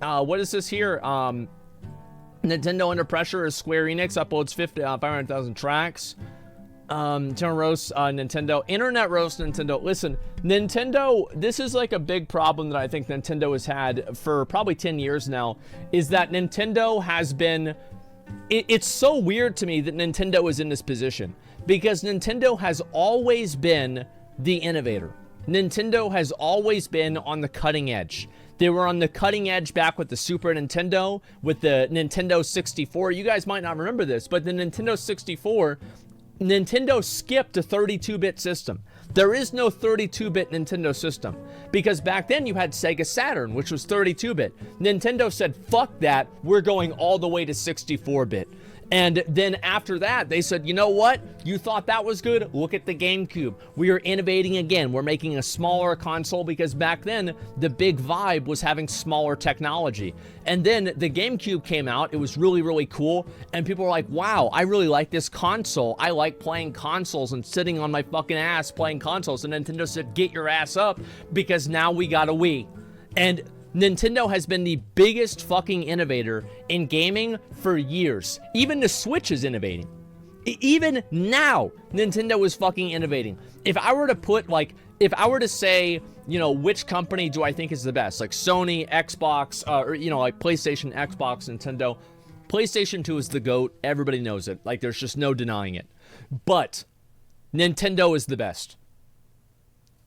What is this here? Nintendo under pressure as Square Enix uploads 500,000 tracks. Internet roast Nintendo. Internet roast Nintendo. Listen, Nintendo, this is like a big problem that I think Nintendo has had for probably 10 years now, is that Nintendo has been... It's so weird to me that Nintendo is in this position, because Nintendo has always been the innovator. Nintendo has always been on the cutting edge. They were on the cutting edge back with the Super Nintendo, with the Nintendo 64. You guys might not remember this, but the Nintendo 64, Nintendo skipped a 32-bit system. There is no 32-bit Nintendo system, because back then you had Sega Saturn, which was 32-bit. Nintendo said, fuck that, we're going all the way to 64-bit. And then after that, they said, you know what? You thought that was good? Look at the GameCube. We are innovating again. We're making a smaller console, because back then, the big vibe was having smaller technology. And then the GameCube came out. It was really, really cool. And people were like, wow, I really like this console. I like playing consoles and sitting on my fucking ass playing consoles. And Nintendo said, get your ass up, because now we got a Wii. And Nintendo has been the biggest fucking innovator in gaming for years. Even the Switch is innovating. Even now, Nintendo is fucking innovating. If I were to put, like, if I were to say, you know, which company do I think is the best? Like Sony, Xbox, or, you know, like PlayStation, Xbox, Nintendo. PlayStation 2 is the GOAT. Everybody knows it. Like, there's just no denying it. But Nintendo is the best.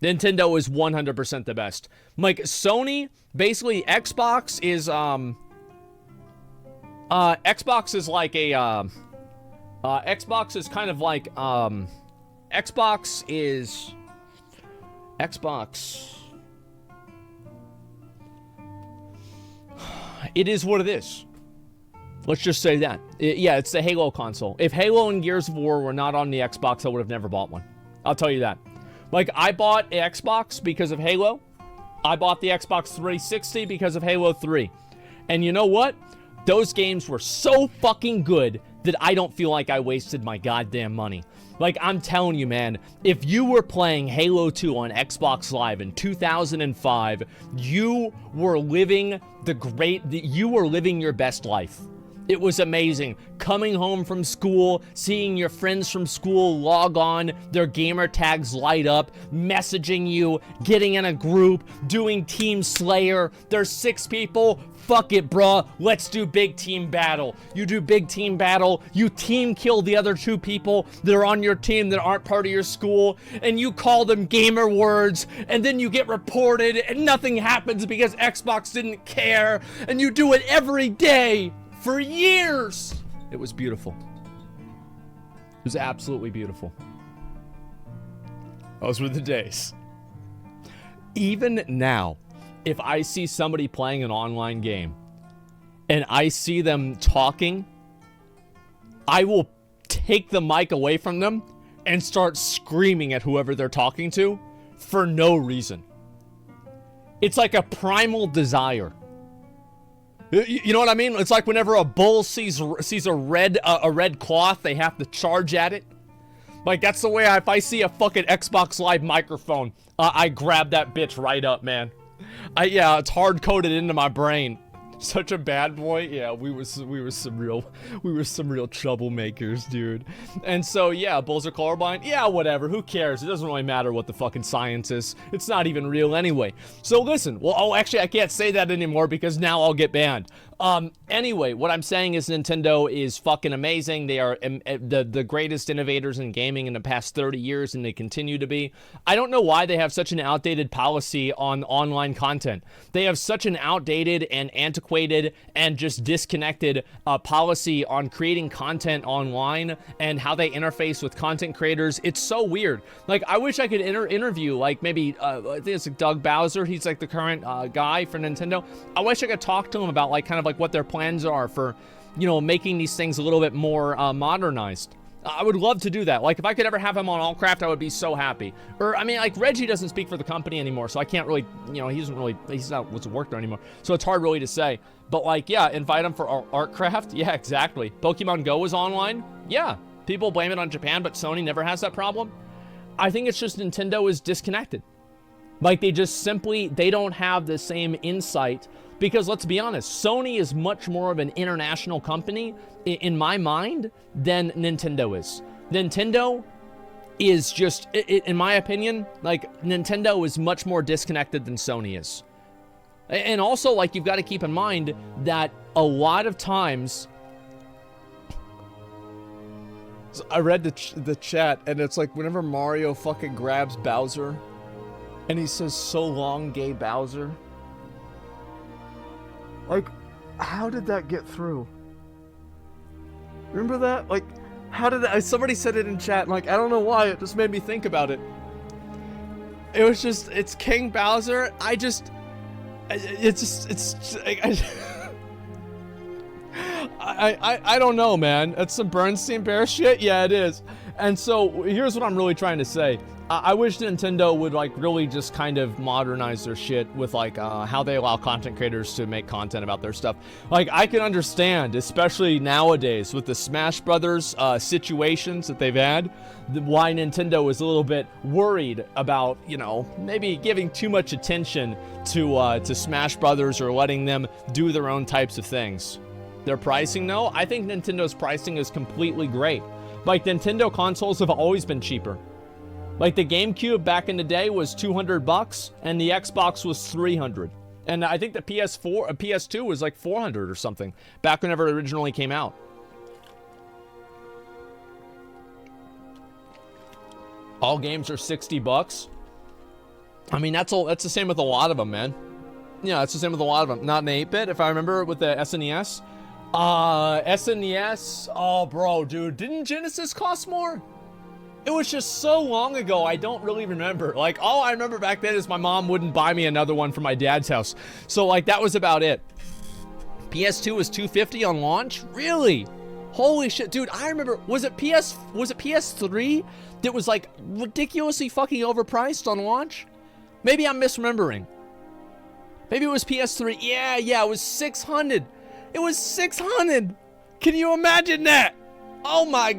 Nintendo is 100% the best. Like, Sony, basically, Xbox is, Xbox is like a, Xbox is kind of like, Xbox, it is what it is. Let's just say that. Yeah, it's the Halo console. If Halo and Gears of War were not on the Xbox, I would have never bought one. I'll tell you that. Like, I bought an Xbox because of Halo. I bought the Xbox 360 because of Halo 3. And you know what? Those games were so fucking good that I don't feel like I wasted my goddamn money. Like, I'm telling you, man, if you were playing Halo 2 on Xbox Live in 2005, you were living you were living your best life. It was amazing. Coming home from school, seeing your friends from school log on, their gamer tags light up, messaging you, getting in a group, doing Team Slayer. There's 6 people. Fuck it, bruh. Let's do big team battle. You do big team battle. You team kill the other 2 people that are on your team that aren't part of your school, and you call them gamer words, and then you get reported, and nothing happens because Xbox didn't care, and you do it every day. For years. It was beautiful. It was absolutely beautiful. Those were the days. Even now, if I see somebody playing an online game and I see them talking, I will take the mic away from them and start screaming at whoever they're talking to for no reason. It's like a primal desire. You know what I mean? It's like whenever a bull sees a red cloth, they have to charge at it. Like, that's the way if I see a fucking Xbox Live microphone, I grab that bitch right up, man. Yeah, it's hard-coded into my brain. Such a bad boy. Yeah, we were some real troublemakers, dude. And so, yeah, bulls are colorblind. Yeah, whatever. Who cares? It doesn't really matter what the fucking science is. It's not even real anyway. So listen. Well, oh, actually, I can't say that anymore because now I'll get banned. Anyway, what I'm saying is Nintendo is fucking amazing. They are the greatest innovators in gaming in the past 30 years, and they continue to be. I don't know why they have such an outdated policy on online content. They have such an outdated and antiquated and just disconnected policy on creating content online and how they interface with content creators. It's so weird. Like, I wish I could interview, like, maybe, I think it's like Doug Bowser. He's like the current guy for Nintendo. I wish I could talk to him about, like, kind of like what their plans are for, you know, making these things a little bit more modernized. I would love to do that. Like, if I could ever have him on Allcraft, I would be so happy. Or, I mean, like, Reggie doesn't speak for the company anymore, so I can't really, you know, he's not what's worked there anymore. So it's hard really to say. But, like, yeah, invite him for Artcraft. Yeah, exactly. Pokemon Go is online. Yeah. People blame it on Japan, but Sony never has that problem. I think it's just Nintendo is disconnected. Like, they just simply, they don't have the same insight, because let's be honest, Sony is much more of an international company in my mind than Nintendo is. Nintendo is just, in my opinion, like, Nintendo is much more disconnected than Sony is. And also, like, you've got to keep in mind that a lot of times, I read the chat, and it's like, whenever Mario fucking grabs Bowser, and he says, "So long, gay Bowser." Like, how did that get through? Remember that? Like, how did that? Somebody said it in chat, and like, I don't know why, it just made me think about it. It was just, it's King Bowser. I don't know, man. It's some Bernstein Bear shit. Yeah, it is. And so here's what I'm really trying to say. I wish Nintendo would like really just kind of modernize their shit with like how they allow content creators to make content about their stuff. Like, I can understand, especially nowadays with the Smash Brothers situations that they've had, why Nintendo is a little bit worried about, you know, maybe giving too much attention to Smash Brothers or letting them do their own types of things. Their pricing, though, I think Nintendo's pricing is completely great. Like, Nintendo consoles have always been cheaper. Like, the GameCube back in the day was $200, and the Xbox was $300. And I think the PS2 was like $400 or something, back whenever it originally came out. All games are $60. I mean, that's the same with a lot of them, man. Yeah, it's the same with a lot of them. Not an 8-bit, if I remember, with the SNES. SNES, oh, bro, dude, didn't Genesis cost more? It was just so long ago, I don't really remember. Like, all I remember back then is my mom wouldn't buy me another one from my dad's house. So, like, that was about it. PS2 was $250 on launch? Really? Holy shit, dude, I remember, was it PS3 that was, like, ridiculously fucking overpriced on launch? Maybe I'm misremembering. Maybe it was PS3. Yeah, it was $600. It was $600. Can you imagine that? Oh my